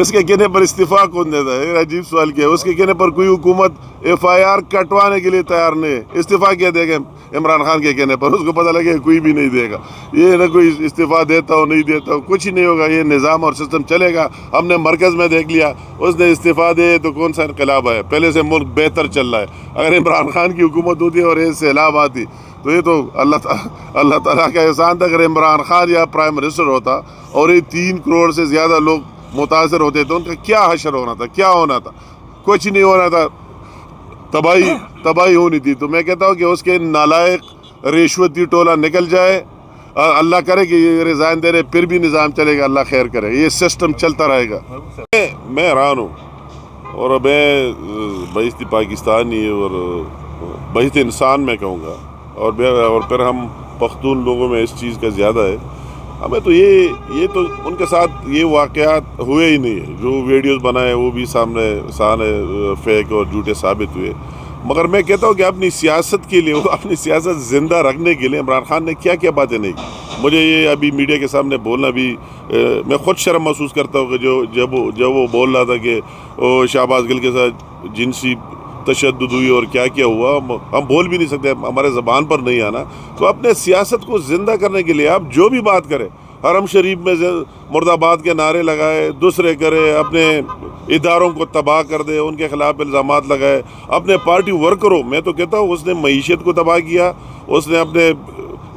اس کے کہنے پر استعفیٰ کون دیتا ہے؟ عجیب سوال کیا ہے. اس کے کہنے پر کوئی حکومت FIR کٹوانے کے لیے تیار نہیں ہے. استعفیٰ کیا دے گا عمران خان کے کہنے پر؟ اس کو پتہ لگے کوئی بھی نہیں دے گا. یہ نہ کوئی استعفیٰ دیتا ہو نہیں دیتا ہو, کچھ ہی نہیں ہوگا. یہ نظام اور سسٹم چلے گا. ہم نے مرکز میں دیکھ لیا, اس نے استعفیٰ دے تو کون سا انقلاب ہے؟ پہلے سے ملک بہتر چل رہا ہے. اگر عمران خان کی حکومت ہوتی اور یہ سیلاب آتی تو یہ تو اللہ تعالیٰ کا احسان تھا. اگر عمران خان یا پرائم منسٹر ہوتا اور یہ 3 کروڑ سے زیادہ لوگ متاثر ہوتے تو ان کا کیا حشر ہونا تھا, کیا ہونا تھا؟ کچھ نہیں ہونا تھا. تباہی ہونی تھی. تو میں کہتا ہوں کہ اس کے نالائق رشوتی ٹولہ نکل جائے. اللہ کرے کہ یہ ریزائن دے رہے, پھر بھی نظام چلے گا. اللہ خیر کرے, یہ سسٹم چلتا رہے گا. میں حیران ہوں, اور میں بہشت پاکستانی اور بہشت انسان میں کہوں گا, اور پھر ہم پختون لوگوں میں اس چیز کا زیادہ ہے. ہمیں تو یہ تو ان کے ساتھ یہ واقعات ہوئے ہی نہیں ہیں. جو ویڈیوز بنائے وہ بھی سامنے فیک اور جھوٹے ثابت ہوئے. مگر میں کہتا ہوں کہ اپنی سیاست کے لیے, اپنی سیاست زندہ رکھنے کے لیے عمران خان نے کیا کیا باتیں نہیں کی. مجھے یہ ابھی میڈیا کے سامنے بولنا بھی میں خود شرم محسوس کرتا ہوں کہ جب وہ بول رہا تھا کہ شہباز گل کے ساتھ جنسی تشدد ہوئی اور کیا کیا ہوا, ہم بول بھی نہیں سکتے, ہمارے زبان پر نہیں آنا. تو اپنے سیاست کو زندہ کرنے کے لیے آپ جو بھی بات کریں, حرم شریف میں مرد آباد کے نعرے لگائے, دوسرے کرے, اپنے اداروں کو تباہ کر دے, ان کے خلاف الزامات لگائے, اپنے پارٹی ورکروں, میں تو کہتا ہوں اس نے معیشت کو تباہ کیا, اس نے اپنے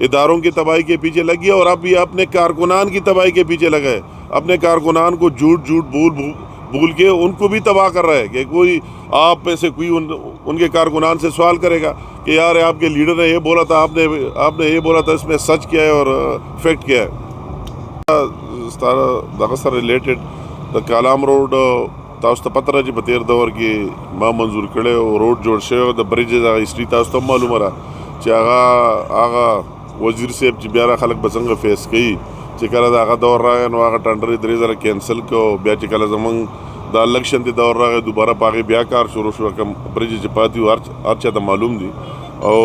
اداروں کی تباہی کے پیچھے لگ گیا, اور اب یہ اپنے کارکنان کی تباہی کے پیچھے لگائے. اپنے کارکنان کو جھوٹ بھول کے ان کو بھی تباہ کر رہا ہے. کہ کوئی آپ میں سے کوئی ان کے کارکنان سے سوال کرے گا کہ یار آپ کے لیڈر نے یہ بولا تھا, آپ نے یہ بولا تھا, اس میں سچ کیا ہے اور فیکٹ کیا ہے. دغه سره ریلیټډ د کالام روډ تاسو ته پته راځي په تیر دور کې ما منظور کړی او روډ جوړ شوی د بریجز هغه هسټري تاسو ته معلومه ده چې هغه وزیر صاحب چې بیا را خلک به څنګه فیس کوي چې کله د هغه دور راغی نو هغه ټنډر یې 3000 کینسل کړو. بیا چې کله زمونږ د الیکشن دی دور راغی دوباره په هغې بیا کار شروع شو. کوم بریجز چې پاتې وو هر چا ته معلوم دي. او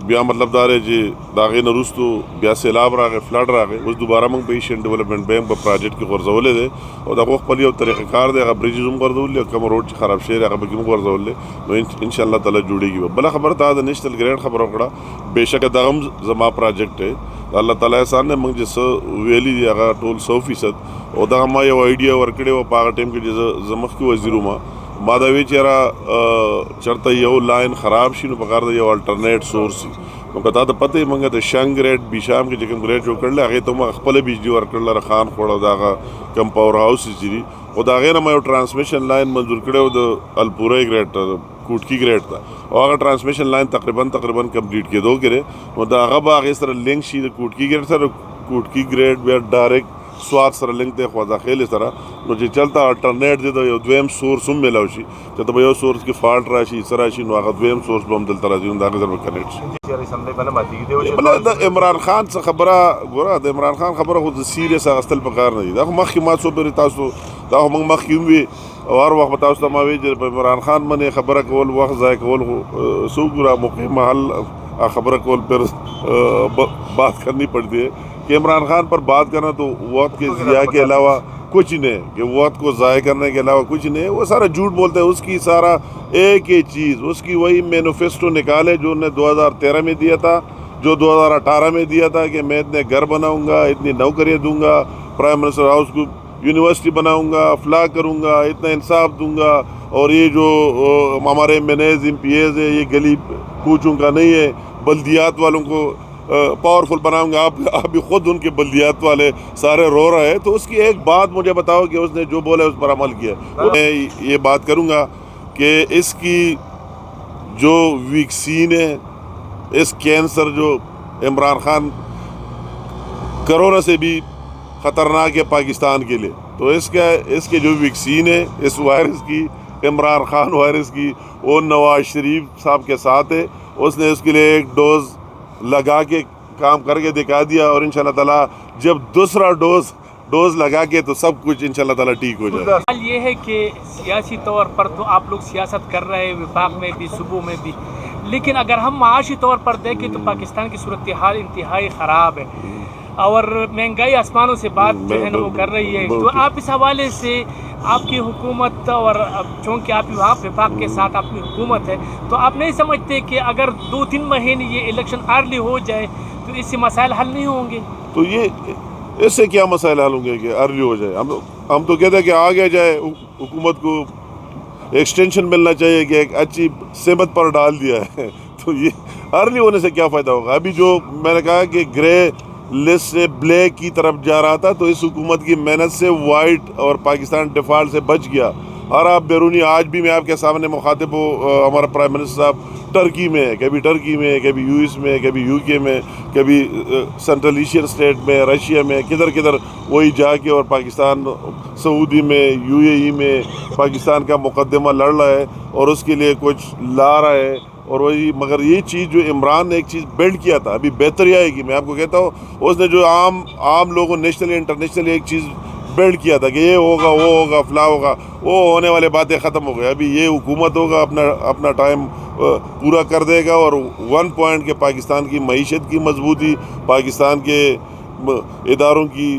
بیا مطلب دا دی چې د هغې نه وروستو بیا سیلاب راغی, فلډ راغی. اوس دوباره موږ په ایشین ډیولپمنټ بینک په پراجیکټ کې غورځولی دی او د هغو خپل یو طریقه کار دی. هغه بریجز هم غورځولي او کوم روډ چې خراب شوی دی هغه پکې هم غورځولي. نو انشاءالله تعالی جوړېږي. بله خبره تا د نیشنل ګریډ خبره وکړه, بېشکه دغه هم زما پراجیکټ دی. الله تعالی احسان دی, موږ چې څه ویلي دي هغه ټول 100%. او دغه ما یو آیډیا ورکړې وه په هغه ټایم کې چې زه مخکې وزیر وم. ما دا وی چې چېرته یو لاین خراب شي نو پکار ده یو الټرنیټ سورس وي. نو که تا ته پته یې موږ د شنګ ګریډ بیشام کې چې کوم ګریډ جوړ کړلی هغې ته ما خپله بجلي ورکړله خان خوړ او د هغه کوم پاور هاوسز چې دي او د هغې نه ما یو ټرانسمیشن لاین منظور کړی و د الپورۍ ګریډ ته, کوټکي ګریډ ته. او هغه ټرانسمیشن لاین تقریبا کمپلیټ کېدو کې دی. نو د هغه به هغې سره لینک شي د کوټکي ګریډ سره. کوټکي ګریډ بیا ډایرکټ سوات سره لینک دی خوا داخلې سره. نو چې چلته الټرنیټ دی د یو دویم سورس هم میلاو شي, چې ته به یو سورس کې فالټ راشي څه راشي نو هغه دویم سورس به هم دلته راځي, نو د هغې سره به کنیکټ شي. بله د عمران خان څه خبره, ګوره د عمران خان خبره خو د سیریس اخیستل پکار نه دي. دا خو مخکې ما څو پورې تاسو دا خو موږ مخکې هم وي او هر وخت به تاسو ته ما وایي چې په عمران خان باندې خبره کول وخت ضایع کول خو څوک را موقع محل خبره کول پھر بات کرنی پڑتی ہے. کہ عمران خان پر بات کرنا تو وقت کے ضیاع کے علاوہ کچھ نہیں, کہ وقت کو ضائع کرنے کے علاوہ کچھ نہیں. وہ سارا جھوٹ بولتے ہیں. اس کی سارا ایک ہی چیز, اس کی وہی مینیفیسٹو نکالے جو انہیں 2013 میں دیا تھا, جو 2018 میں دیا تھا کہ میں اتنے گھر بناؤں گا, اتنی نوکریاں دوں گا, پرائم منسٹر ہاؤس کو یونیورسٹی بناؤں گا, فلاح کروں گا, اتنا انصاف دوں گا, اور یہ جو ہمارے MNAs MPs ہے یہ گلی کوچوں کا نہیں ہے, بلدیات والوں کو پاورفل بناؤں گا. آپ بھی خود ان کے بلدیات والے سارے رو رہے ہیں. تو اس کی ایک بات مجھے بتاؤ کہ اس نے جو بولا اس پر عمل کیا. میں یہ بات کروں گا کہ اس کی جو ویکسین ہے, اس کینسر جو عمران خان کرونا سے بھی خطرناک ہے پاکستان کے لیے, تو اس کے جو ویکسین ہے اس وائرس کی, عمران خان وائرس کی, وہ نواز شریف صاحب کے ساتھ ہے. اس نے اس کے لیے ایک ڈوز لگا کے کام کر کے دکھا دیا, اور انشاءاللہ تعالیٰ جب دوسرا ڈوز لگا کے تو سب کچھ انشاءاللہ تعالیٰ ٹھیک ہو جائے. سوال یہ ہے کہ سیاسی طور پر تو آپ لوگ سیاست کر رہے ہیں وفاق میں بھی صوبوں میں بھی, لیکن اگر ہم معاشی طور پر دیکھیں تو پاکستان کی صورتحال انتہائی خراب ہے اور مہنگائی آسمانوں سے بات جو ہے نا وہ کر رہی ہے. تو آپ اس حوالے سے آپ کی حکومت اور چونکہ آپ وہاں وفاق کے ساتھ آپ کی حکومت ہے، تو آپ نہیں سمجھتے کہ اگر 2-3 مہینے یہ الیکشن ارلی ہو جائے تو اس سے مسائل حل نہیں ہوں گے؟ تو یہ اس سے کیا مسائل حل ہوں گے کہ ارلی ہو جائے؟ ہم تو کہتے ہیں کہ آگے جائے، حکومت کو ایکسٹینشن ملنا چاہیے کہ ایک اچھی سمت پر ڈال دیا ہے تو یہ ارلی ہونے سے کیا فائدہ ہوگا؟ ابھی جو میں نے کہا کہ گرے لسٹ سے بلیک کی طرف جا رہا تھا، تو اس حکومت کی محنت سے وائٹ اور پاکستان ڈیفالٹ سے بچ گیا۔ اور آپ بیرونی، آج بھی میں آپ کے سامنے مخاطب ہوں، ہمارا پرائم منسٹر صاحب ٹرکی میں ہے، کبھی ٹرکی میں، کبھی یو ایس میں، کبھی یو کے میں، کبھی سینٹرل ایشین اسٹیٹ میں، رشیا میں، کدھر کدھر وہی جا کے اور پاکستان، سعودی میں، یو اے ای میں پاکستان کا مقدمہ لڑ رہا ہے اور اس کے لیے کچھ لا رہا ہے۔ اور وہی، مگر یہ چیز جو عمران نے ایک چیز بلڈ کیا تھا، ابھی بہتری آئے گی، میں آپ کو کہتا ہوں، اس نے جو عام لوگوں نیشنلی انٹرنیشنلی ایک چیز بلڈ کیا تھا کہ یہ ہوگا، وہ ہوگا، فلاں ہوگا، وہ ہونے والے باتیں ختم ہو گئے۔ ابھی یہ حکومت ہوگا، اپنا ٹائم پورا کر دے گا، اور 1 پوائنٹ کے پاکستان کی معیشت کی مضبوطی، پاکستان کے اداروں کی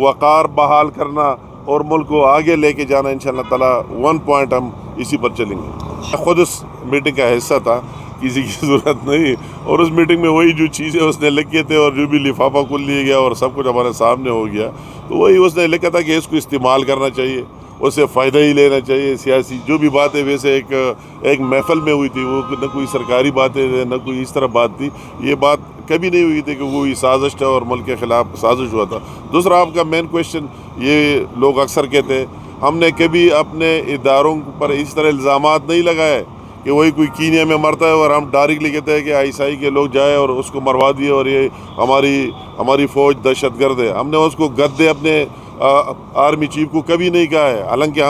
وقار بحال کرنا اور ملک کو آگے لے کے جانا، انشاءاللہ تعالیٰ 1 پوائنٹ ہم اسی پر چلیں گے۔ میں خود اس میٹنگ کا حصہ تھا، کسی کی ضرورت نہیں، اور اس میٹنگ میں وہی جو چیزیں اس نے لکھے تھے اور جو بھی لفافہ کھول لیا گیا اور سب کچھ ہمارے سامنے ہو گیا، تو وہی اس نے لکھا تھا کہ اس کو استعمال کرنا چاہیے، اس سے فائدہ ہی لینا چاہیے۔ سیاسی جو بھی باتیں ویسے ایک محفل میں ہوئی تھی، وہ نہ کوئی سرکاری باتیں تھے، نہ کوئی اس طرح بات تھی، یہ بات کبھی نہیں ہوئی تھی کہ کوئی سازش تھا اور ملک کے خلاف سازش ہوا تھا۔ دوسرا، آپ کا مین کویشچن، یہ لوگ اکثر کہتے ہیں ہم نے کبھی اپنے اداروں پر اس طرح الزامات نہیں لگائے کہ وہی کوئی کینیا میں مرتا ہے اور ہم ڈائریکٹلی کہتے ہیں کہ عیسائی کے لوگ جائے اور اس کو مروا دیے اور یہ ہماری فوج دہشت گرد ہے۔ ہم نے اس کو گدے اپنے آرمی چیف کو کبھی نہیں کہا ہے، حالانکہ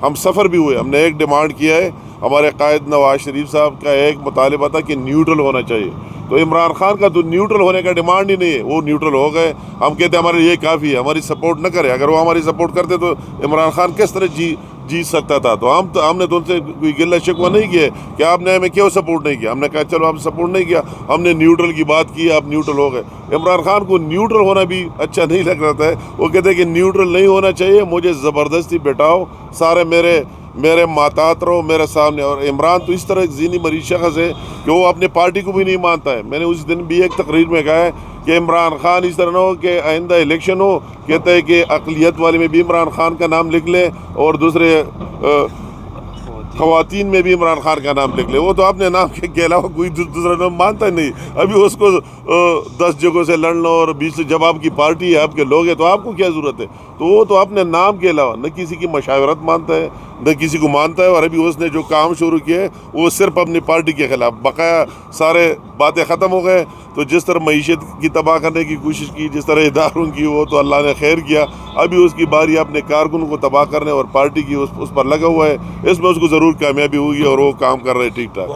ہم سفر بھی ہوئے۔ ہم نے ایک ڈیمانڈ کیا ہے، ہمارے قائد نواز شریف صاحب کا ایک مطالبہ تھا کہ نیوٹرل ہونا چاہیے، تو عمران خان کا تو نیوٹرل ہونے کا ڈیمانڈ ہی نہیں ہے، وہ نیوٹرل ہو گئے۔ ہم کہتے ہیں ہمارے لیے یہ کافی ہے، ہماری سپورٹ نہ کرے۔ اگر وہ ہماری سپورٹ کرتے تو عمران خان کس طرح جیت سکتا تھا؟ تو ہم نے تو ان سے کوئی گلہ شکوہ نہیں کیا کہ آپ نے ہمیں کیوں سپورٹ نہیں کیا۔ ہم نے کہا چلو آپ سپورٹ نہیں کیا، ہم نے نیوٹرل کی بات کی، آپ نیوٹرل ہو گئے۔ عمران خان کو نیوٹرل ہونا بھی اچھا نہیں لگ رہا تھا، وہ کہتے ہیں کہ نیوٹرل نہیں ہونا چاہیے، مجھے زبردستی بٹھاؤ، سارے میرے ماتحت رہو میرے سامنے۔ اور عمران تو اس طرح ذہنی مریض شخص ہے کہ وہ اپنی پارٹی کو بھی نہیں مانتا ہے۔ میں نے اس دن بھی ایک تقریر میں کہا ہے کہ عمران خان اس طرح نہ ہو کہ آئندہ الیکشن ہو، کہتا ہے کہ اقلیت والے میں بھی عمران خان کا نام لکھ لیں اور دوسرے خواتین میں بھی عمران خان کا نام لکھ لے۔ وہ تو اپنے نام کے علاوہ کوئی دوسرا نام مانتا ہی نہیں۔ ابھی اس کو 10 جگہوں سے لڑنا اور 20 سے، جب آپ کی پارٹی ہے، آپ کے لوگ ہیں، تو آپ کو کیا ضرورت ہے؟ تو وہ تو اپنے نام کے علاوہ نہ کسی کی مشاورت مانتا ہے، نہ کسی کو مانتا ہے۔ اور ابھی اس نے جو کام شروع کیا ہے وہ صرف اپنی پارٹی کے خلاف، بقایا سارے باتیں ختم ہو گئے۔ تو جس طرح معیشت کی تباہ کرنے کی کوشش کی، جس طرح اداروں کی، وہ تو اللہ نے خیر کیا۔ ابھی اس کی باری اپنے کارکنوں کو تباہ کرنے اور پارٹی کی اس پر لگا ہوا ہے۔ اس میں اس کو ضرور کامیابی ہوگی اور وہ کام کر رہے ٹھیک ٹھاک۔